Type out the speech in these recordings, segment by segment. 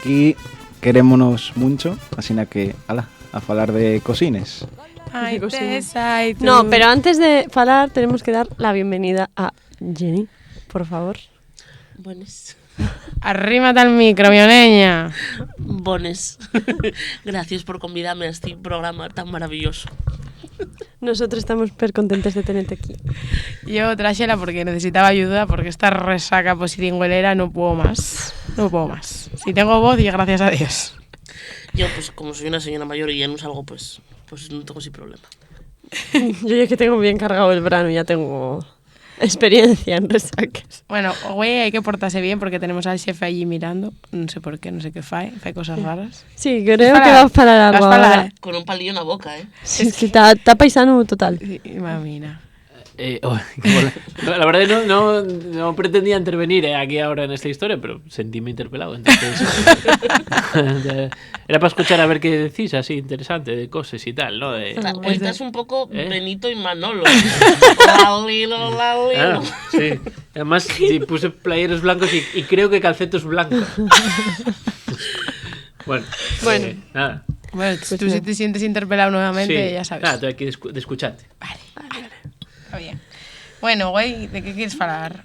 aquí querémonos mucho, así que, ala, a falar de cosines. Ay, no, pero antes de falar tenemos que dar la bienvenida a Jenny, por favor. Bones. Arrímate al micro, mioneña. Bones. Gracias por convidarme a este programa tan maravilloso. Nosotros estamos súper contentos de tenerte aquí. Yo tráxela porque necesitaba ayuda, porque esta resaca positiнгüelera no puedo más. No puedo más. Si tengo voz, y gracias a Dios. Yo, pues como soy una señora mayor y ya no salgo, pues no tengo ese problema. Yo ya que tengo bien cargado el verano, ya tengo experiencia en resaques. Bueno, güey, hay que portarse bien porque tenemos al jefe allí mirando. No sé por qué, no sé qué fae cosas raras. Sí, creo que va a parar algo ahora. Con un palillo en la boca, ¿eh? Sí, está paisano total. Sí, mamina. La verdad no pretendía intervenir aquí ahora en esta historia, pero sentíme interpelado, entonces era para escuchar a ver qué decís así interesante de cosas y tal, ¿no? Estás un poco Benito y Manolo. Sí. Además sí, puse playeros blancos y creo que calcetos blancos. Bueno. Nada. Bueno, pues tú si te sientes interpelado nuevamente, sí, ya sabes. Claro, estoy aquí de escucharte. Vale. Está bien. Bueno, güey, ¿de qué quieres hablar?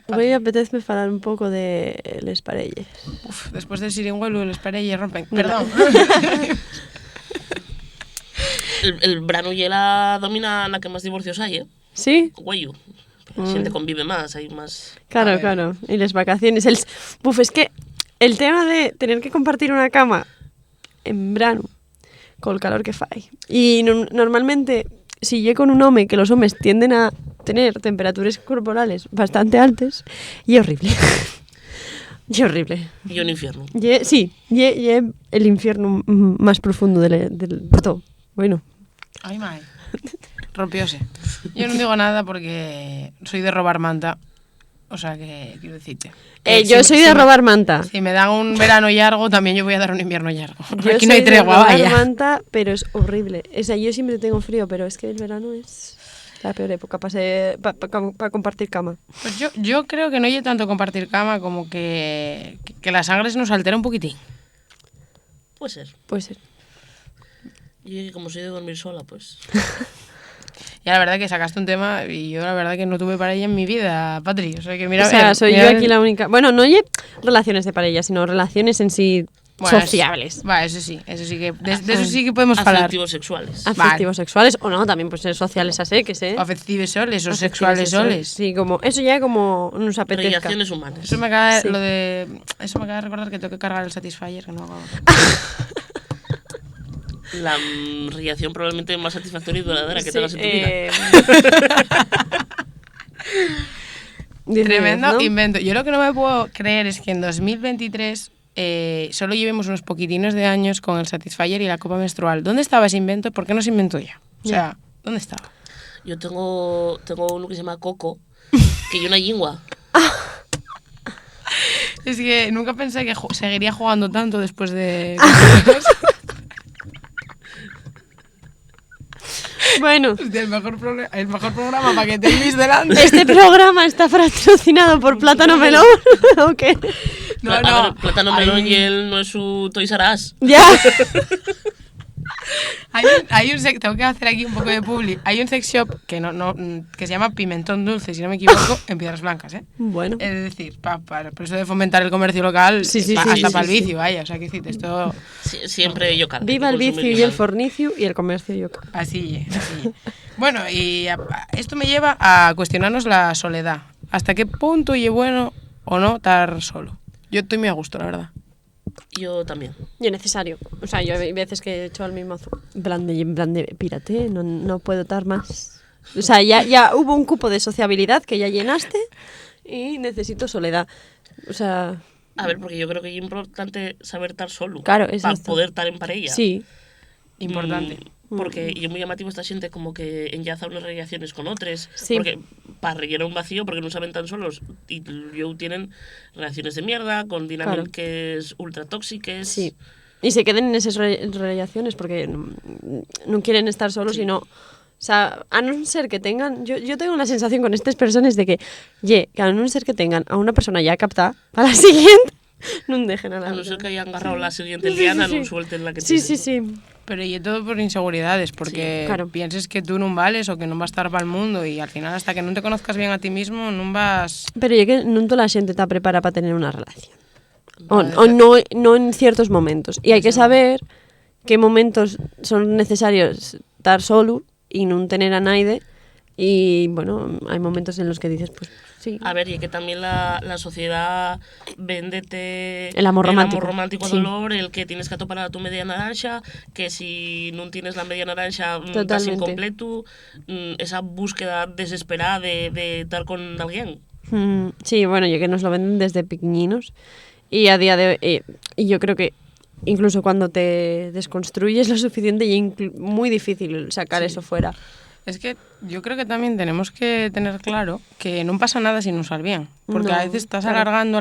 Hoy apetece hablar un poco de les parelles. Uf, después del siringuelo, les parelles rompen. Perdón. el verano y la domina la que más divorcios hay, ¿eh? ¿Sí? Güey, la gente convive más, hay más... Claro. Y las vacaciones. Es que el tema de tener que compartir una cama en verano, con el calor que fai. Y normalmente, si llego con un home, que los hombres tienden a tener temperaturas corporales bastante altas, y horrible. Y horrible. Y un infierno. Sí, el infierno más profundo de todo. Bueno. Ay, mae. Rompióse. Yo no digo nada porque soy de robar manta. O sea que, quiero decirte. Yo soy de robar manta. Si me dan un verano largo, también yo voy a dar un invierno largo. Aquí no hay tregua, vaya. Yo soy de robar manta, pero es horrible. O sea, yo siempre tengo frío, pero es que el verano es la peor época para compartir cama. Pues yo creo que no hay tanto compartir cama como que la sangre se nos altera un poquitín. Puede ser. Y como soy de dormir sola, pues... Ya la verdad que sacaste un tema y yo la verdad que no tuve pareja en mi vida, Patri. O sea, que mira, soy yo aquí la única... Bueno, no hay relaciones de pareja, sino relaciones en sí sociables. Eso sí que de eso sí que podemos hablar. Afectivos sexuales. Afectivos sexuales, o no, también pueden ser sociales así, que sé. Afectivos soles o sexuales soles. Sí, como eso ya como nos apetezca. Relaciones humanas. Eso me acaba de recordar que tengo que cargar el Satisfyer, que no hago... La reacción probablemente más satisfactoria y duradera que tengas en tu vida. Tremendo, ¿no? Invento. Yo lo que no me puedo creer es que en 2023 solo llevemos unos poquitinos de años con el Satisfyer y la copa menstrual. ¿Dónde estaba ese invento? ¿Por qué no se inventó ya? O sea, ¿dónde estaba? Yo tengo uno que se llama Coco, que yo una yingua. Es que nunca pensé que seguiría jugando tanto después de... Bueno, el mejor programa para que tenéis delante. Este programa está patrocinado por Plátano Melón, ¿o qué? No. A ver, Plátano Melón y él no es su Toys R Us. Ya. Tengo que hacer aquí un poco de publi. Hay un sex shop que que se llama Pimentón Dulce, si no me equivoco, en Piedras Blancas, ¿eh? Bueno. Es decir, por eso de fomentar el comercio local, hasta para el vicio, vaya. O sea, que decir, esto... Siempre yo canto. Viva el vicio y el fornicio y el comercio yo canto. Así. Bueno, y esto me lleva a cuestionarnos la soledad. ¿Hasta qué punto es bueno o no estar solo? Yo estoy muy a gusto, la verdad. Yo también. Y es necesario. O sea, yo hay veces que he hecho al mismo en plan de pírate, no puedo estar más. O sea, ya hubo un cupo de sociabilidad que ya llenaste y necesito soledad. O sea... A ver, porque yo creo que es importante saber estar solo. Claro, para poder estar en pareja. Sí. Importante. Porque es muy llamativo esta gente como que enllaza unas relaciones con otras. Sí. Porque para rellenar un vacío, porque no saben tan solos. Y luego tienen relaciones de mierda, con dinámicas ultra tóxicas. Sí. Y se queden en esas relaciones porque no quieren estar solos, sino... O sea, a no ser que tengan... Yo tengo la sensación con estas personas de que a no ser que tengan a una persona ya captada, para la siguiente No dejen a la A no otra. ser que hayan agarrado la siguiente liana, no suelten la que Sí, tienen. sí. Pero y todo por inseguridades, porque claro. pienses que tú no vales o que no vas a estar para el mundo y al final hasta que no te conozcas bien a ti mismo no vas... Pero yo que non toda la xente está preparada para tener una relación. O no en ciertos momentos. Y hay que saber qué momentos son necesarios estar solo y no tener a nadie. Y bueno, hay momentos en los que dices, pues sí. A ver, y que también la sociedad véndete El amor romántico. romántico Sí. dolor, el que tienes que atopar a tu media naranja, que si no tienes la media naranja estás Totalmente. incompleto, esa búsqueda desesperada de estar con alguien. Sí, bueno, yo que nos lo venden desde pequeñinos y a día de hoy, y yo creo que incluso cuando te desconstruyes lo suficiente y muy difícil sacar eso fuera. Es que yo creo que también tenemos que tener claro que no pasa nada sin usar bien. Porque a veces estás alargando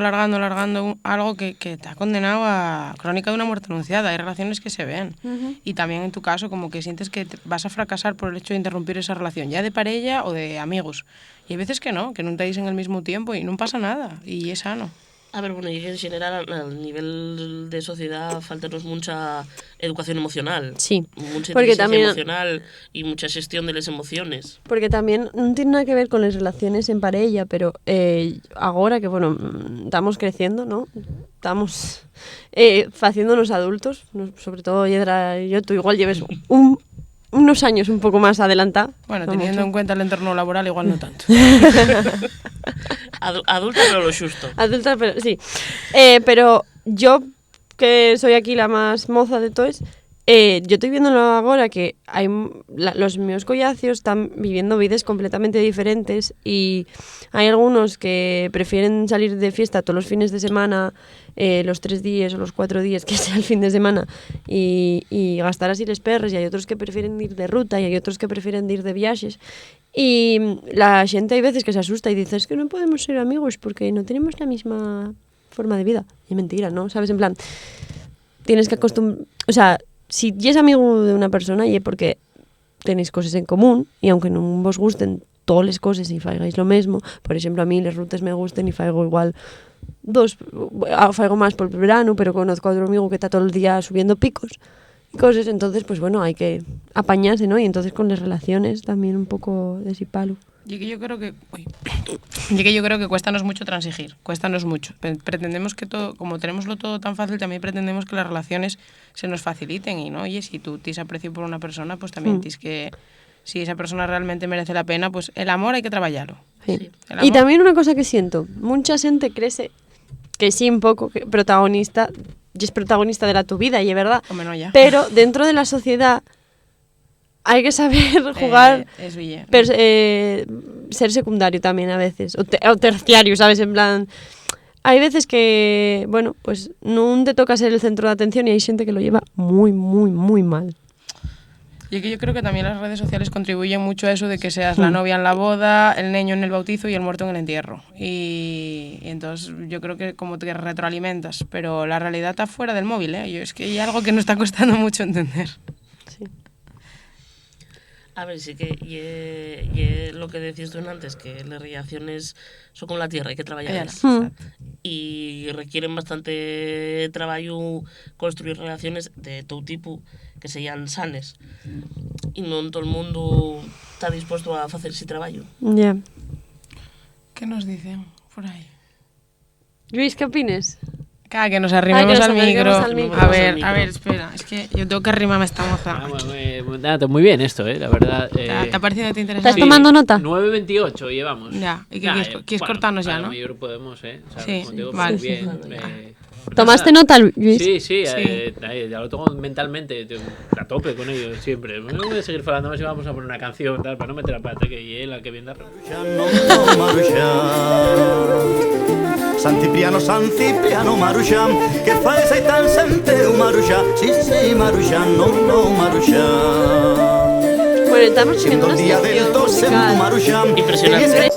algo que te ha condenado a crónica de una muerte anunciada. Hay relaciones que se ven. Y también en tu caso como que sientes que vas a fracasar por el hecho de interrumpir esa relación, ya de pareja o de amigos. Y hay veces que no te dicen al mismo tiempo y no pasa nada. Y es sano. A ver, bueno, y en general al nivel de sociedad faltanos mucha educación emocional. Sí, Mucha porque inteligencia también- emocional y mucha gestión de las emociones. Porque también non tiene nada que ver con las relaciones en pareja, pero agora que, bueno, estamos creciendo, ¿no? Estamos haciéndonos adultos, sobre todo Yedra y yo, tú igual lleves unos años un poco más adelanta. Bueno, no teniendo mucho. en cuenta el entorno laboral igual no tanto. Adulta, pero lo justo. Adulta, pero sí. Pero yo, que soy aquí la más moza de todos, yo estoy viéndolo ahora que hay los meus collacios están viviendo vidas completamente diferentes y hay algunos que prefieren salir de fiesta todos los fines de semana, los 3 días o los 4 días que sea el fin de semana y gastar así les perres, y hay otros que prefieren ir de ruta y hay otros que prefieren ir de viajes. Y la gente hay veces que se asusta y dice, es que no podemos ser amigos porque no tenemos la misma forma de vida. Y es mentira, ¿no? ¿Sabes? En plan, tienes que acostumbrar... O sea, si es amigo de una persona y es porque tenéis cosas en común y aunque no vos gusten todas las cosas y faigáis lo mismo, por ejemplo, a mí las rutas me gusten y faigo igual faigo más por el verano, pero conozco a otro amigo que está todo el día subiendo picos y cosas, entonces pues bueno, hay que apañarse, ¿no? Y entonces con las relaciones también un poco de palo. Y que yo creo que cuéstanos mucho transigir, cuéstanos mucho. Pretendemos que todo, como tenemoslo todo tan fácil, también pretendemos que las relaciones se nos faciliten y no, oye, si tú tienes aprecio por una persona, pues también tienes que, si esa persona realmente merece la pena, pues el amor hay que trabajarlo. Sí. Sí. El Y amor- también una cosa que siento, mucha gente cree que sí un poco que protagonista, y es protagonista de la tu vida, y es verdad, Hombre, no, ya. pero dentro de la sociedad hay que saber jugar, Es Ville. ser secundario también a veces, o terciario, ¿sabes? En plan, hay veces que, bueno, pues no te toca ser el centro de atención y hay gente que lo lleva muy, muy, muy mal. Y que yo creo que también las redes sociales contribuyen mucho a eso de que seas la novia en la boda, el niño en el bautizo y el muerto en el entierro. Y entonces yo creo que como te retroalimentas, pero la realidad está fuera del móvil, ¿eh? Es que hay algo que nos está costando mucho entender. Sí. A ver, sí que y lo que decías tú antes, que las relaciones son como la tierra, hay que trabajarlas. Y requieren bastante trabajo construir relaciones de todo tipo que sean sanes. Y no todo el mundo está dispuesto a hacer ese trabajo. Ya. ¿Qué nos dicen por ahí? Luis, ¿qué opinas? Cada que nos arrimemos que nos al acerquemos micro. al micro. A ver, espera. Es que yo tengo que arrimarme a esta moza. Muy bien esto, la verdad. ¿Te ha parecido te interesante? ¿Estás tomando nota? 9:28 llevamos. Ya, ¿y qué quieres cortarnos ya, no? Yo creo que podemos, O sea, Sí, como te digo, vale. muy bien. ¿Tomaste nota, Luis? Sí, ya lo tengo mentalmente a tope con ello siempre. No voy a seguir hablando más y vamos a poner una canción tal, para no meter la pata que es la que viene San Cipriano Marusha, que fai sei tan sempre un Marusha, sí, Marusha, no Marusha. Bueno, estamos Siendo teniendo el una día del sección tose musical. Marusha. Impresionante.